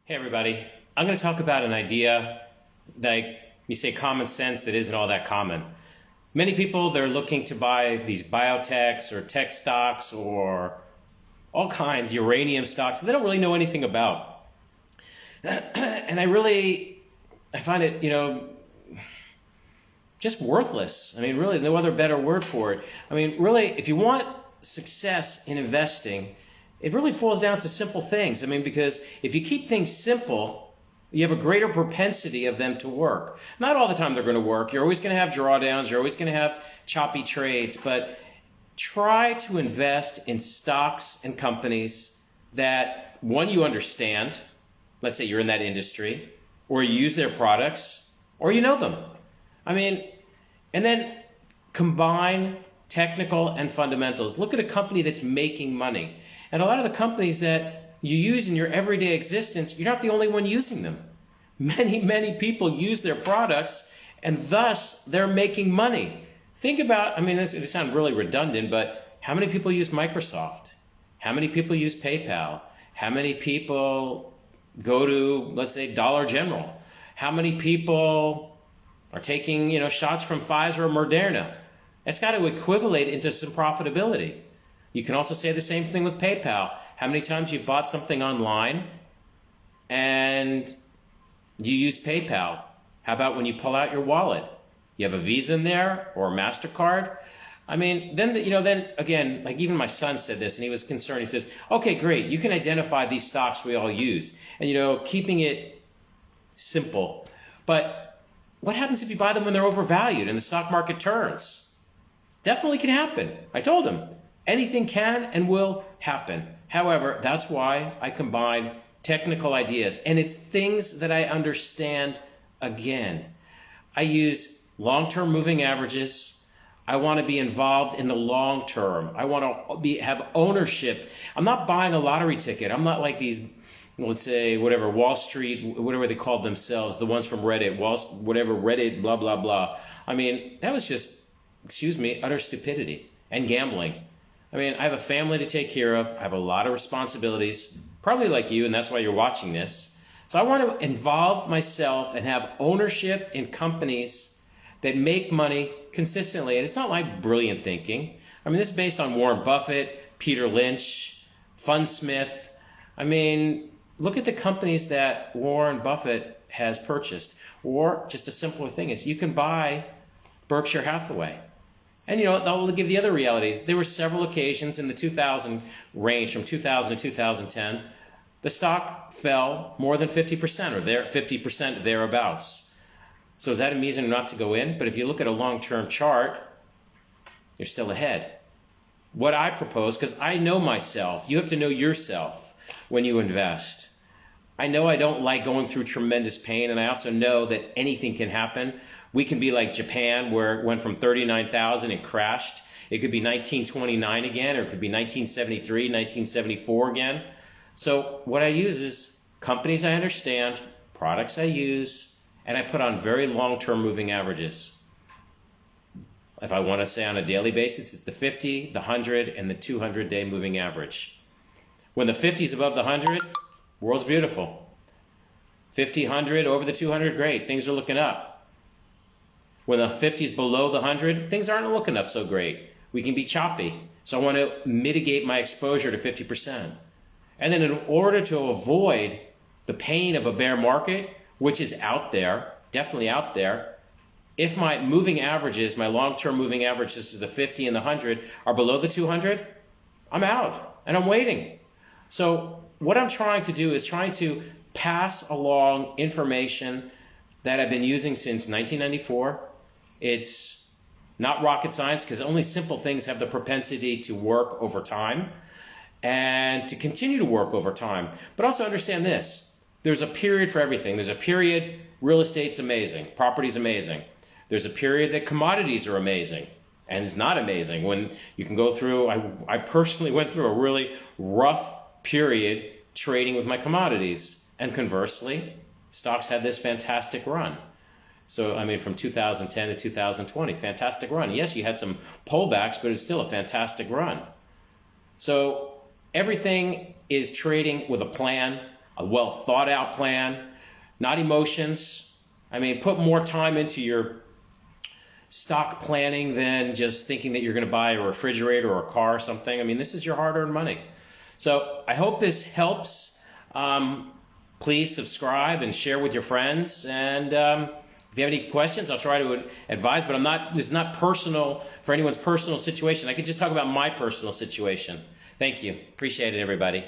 Hey everybody, I'm going to talk about an idea that you say common sense that isn't all that common. Many people, they're looking to buy these biotechs or tech stocks or all kinds, uranium stocks, that they don't really know anything about. And I find it, just worthless. I mean, really, no other better word for it. I mean, really, if you want success in investing, it really falls down to simple things. I mean, because if you keep things simple, you have a greater propensity of them to work. Not all the time they're going to work. You're always going to have drawdowns. You're always going to have choppy trades. But try to invest in stocks and companies that, one, you understand. Let's say you're in that industry, or you use their products, or you know them. I mean, and then combine technical and fundamentals. Look at a company that's making money. And a lot of the companies that you use in your everyday existence, you're not the only one using them. Many people use their products, and thus they're making money. Think about, I mean, this sounds really redundant, but how many people use Microsoft? How many people use PayPal? How many people go to, let's say, Dollar General? How many people are taking, shots from Pfizer or Moderna? It's got to equivalent into some profitability. You can also say the same thing with PayPal. How many times you've bought something online and you use PayPal? How about when you pull out your wallet? You have a Visa in there or a MasterCard? I mean, then again, like even my son said this and he was concerned. He says, okay, great. You can identify these stocks we all use and, keeping it simple. But what happens if you buy them when they're overvalued and the stock market turns? Definitely can happen. I told him. Anything can and will happen. However, that's why I combine technical ideas. And it's things that I understand again. I use long-term moving averages. I want to be involved in the long term. I want to have ownership. I'm not buying a lottery ticket. I'm not like these, let's say, whatever, Wall Street, whatever they called themselves, the ones from Reddit, Reddit, blah, blah, blah. I mean, that was just, utter stupidity and gambling. I mean, I have a family to take care of. I have a lot of responsibilities, probably like you, and that's why you're watching this. So I want to involve myself and have ownership in companies that make money consistently. And it's not like brilliant thinking. I mean, this is based on Warren Buffett, Peter Lynch, Fundsmith. I mean, look at the companies that Warren Buffett has purchased. Or just a simpler thing is you can buy Berkshire Hathaway. And, I'll give the other realities. There were several occasions in the 2000 range, from 2000 to 2010, the stock fell more than 50% or 50% thereabouts. So is that a reason not to go in? But if you look at a long-term chart, you're still ahead. What I propose, because I know myself, you have to know yourself when you invest. I know I don't like going through tremendous pain, and I also know that anything can happen. We can be like Japan, where it went from 39,000 and crashed. It could be 1929 again, or it could be 1973, 1974 again. So what I use is companies I understand, products I use, and I put on very long-term moving averages. If I want to say on a daily basis, it's the 50, the 100, and the 200-day moving average. When the 50 is above the 100, world's beautiful. 50, 100, over the 200, great. Things are looking up. When the 50 is below the 100, things aren't looking up so great. We can be choppy. So I want to mitigate my exposure to 50%. And then in order to avoid the pain of a bear market, which is out there, definitely out there, if my moving averages, my long-term moving averages to the 50 and the 100 are below the 200, I'm out and I'm waiting. So what I'm trying to do is trying to pass along information that I've been using since 1994. It's not rocket science because only simple things have the propensity to work over time and to continue to work over time. But also understand this. There's a period for everything. There's a period, real estate's amazing, property's amazing. There's a period that commodities are amazing. And it's not amazing when you can go through, I personally went through a really rough period trading with my commodities. And conversely, stocks had this fantastic run. So, I mean, from 2010 to 2020, fantastic run. Yes, you had some pullbacks, but it's still a fantastic run. So everything is trading with a plan. a well thought out plan, not emotions. I mean, put more time into your stock planning than just thinking that you're going to buy a refrigerator or a car or something. I mean, this is your hard-earned money. So I hope this helps. Please subscribe and share with your friends. And if you have any questions, I'll try to advise. But this is not personal for anyone's personal situation. I can just talk about my personal situation. Thank you. Appreciate it, everybody.